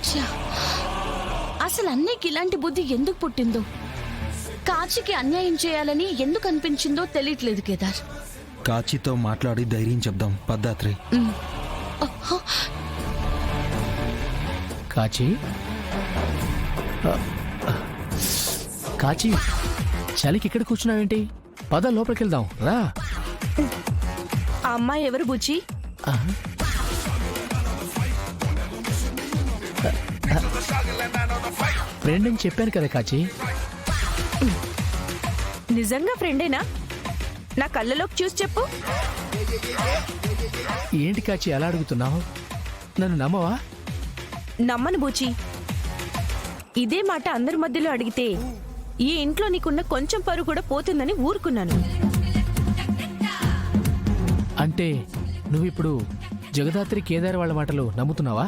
ఛా! అసలు అన్నయ్యకి ఇలాంటి బుద్ధి ఎందుకు పుట్టిందో, కాచికి అన్యాయం చేయాలని ఎందుకు అనిపించిందో తెలియట్లేదు కేదార్. కాచితో మాట్లాడి ధైర్యం చెప్దాం పద్దాత్రి. కాచి కాచి చలికి ఇక్కడ కూర్చున్నావేంటి? పద లోపలికి వెళ్దాం రా. ఆ అమ్మాయి ఎవరు బుజ్జి? ఫ్రెండ్ అని చెప్పాను కదా కాచి. నిజంగా ఫ్రెండేనా? నా కళ్ళలోకి చూసి చెప్పు. ఏంటి కాచి అలా అడుగుతున్నావు? నన్ను నమ్మవా? నమ్మను బూచి. ఇదే మాట అందరి మధ్యలో అడిగితే ఈ ఇంట్లో నీకున్న కొంచెం పరువు కూడా పోతుందని ఊరుకున్నాను. అంటే నువ్విప్పుడు జగదాత్రి కేదార్ వాళ్ళ మాటలు నమ్ముతున్నావా?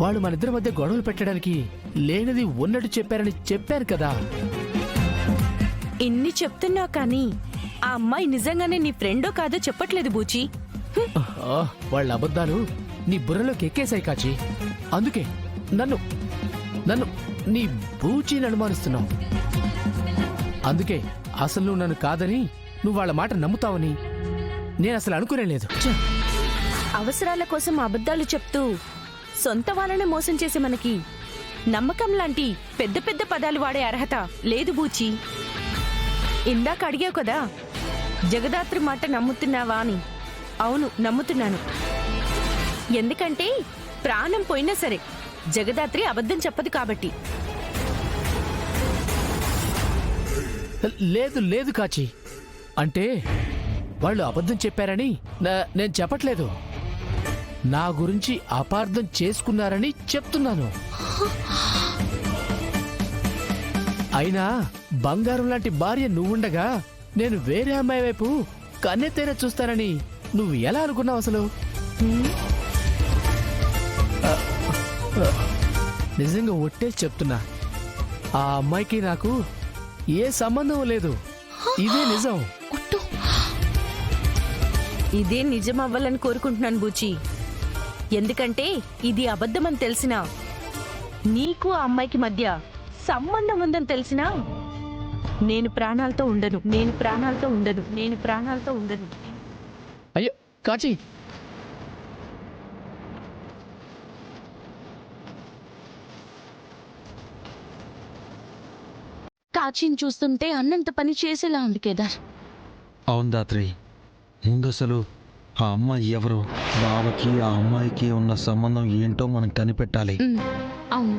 వాళ్ళు మన ఇద్దరి మధ్య గొడవలు పెట్టడానికి లేనిది ఉన్నట్టు చెప్పారని చెప్పారు కదా. ఇన్ని చెప్తున్నావు కానీ ఆ అమ్మాయి నిజంగానే నీ ఫ్రెండో కాదో చెప్పట్లేదు బూచి. వాళ్ళ అబద్ధాలు నీ బుర్రలోకి ఎక్కేశాయి కాచి. అందుకే నన్ను నన్ను నీ బూచిని అనుమానిస్తున్నావు. అందుకే అసలు నువ్వు నన్ను కాదని, నువ్వు వాళ్ళ మాట నమ్ముతావని నేను అసలు అనుకునే లేదు. అవసరాల కోసం అబద్ధాలు చెప్తూ సొంత వాళ్ళనే మోసం చేసే మనకి నమ్మకం లాంటి పెద్ద పెద్ద పదాలు వాడే అర్హత లేదు బూచి. ఇందాక అడిగావు కదా జగదాత్రి మాట నమ్ముతున్నావా అని. అవును, నమ్ముతున్నాను. ఎందుకంటే ప్రాణం పోయినా సరే జగదాత్రి అబద్ధం చెప్పదు కాబట్టి. లేదు లేదు కాచి, అంటే వాళ్ళు అబద్ధం చెప్పారని నేను చెప్పట్లేదు. నా గురించి అపార్థం చేసుకున్నారని చెప్తున్నాను. అయినా బంగారం లాంటి భార్య నువ్వుండగా నేను వేరే అమ్మాయి వైపు కన్నెత్తైనా చూస్తానని నువ్వు ఎలా అనుకున్నావు అసలు? నిజంగా ఒట్టేసి చెప్తున్నా, ఆ అమ్మాయికి నాకు ఏ సంబంధం లేదు. ఇదే నిజం. ఇదే నిజం అవ్వాలని కోరుకుంటున్నాను బూచి. ఎందుకంటే ఇది అబద్ధమని తెలిసినా, నీకు ఆ అమ్మాయికి మధ్య సంబంధం ఉందని తెలిసినా నేను ప్రాణాలతో ఉండను. అయ్యో కాచి, కాచిని చూస్తుంటే అన్నంత పని చేసేలా ఉంది కేదార్. అవును దాత్రి, ముందసలు ఆ అమ్మాయి ఎవరు, బావకి ఆ అమ్మాయికి ఉన్న సంబంధం ఏంటో మనం కనిపెట్టాలి. అవును.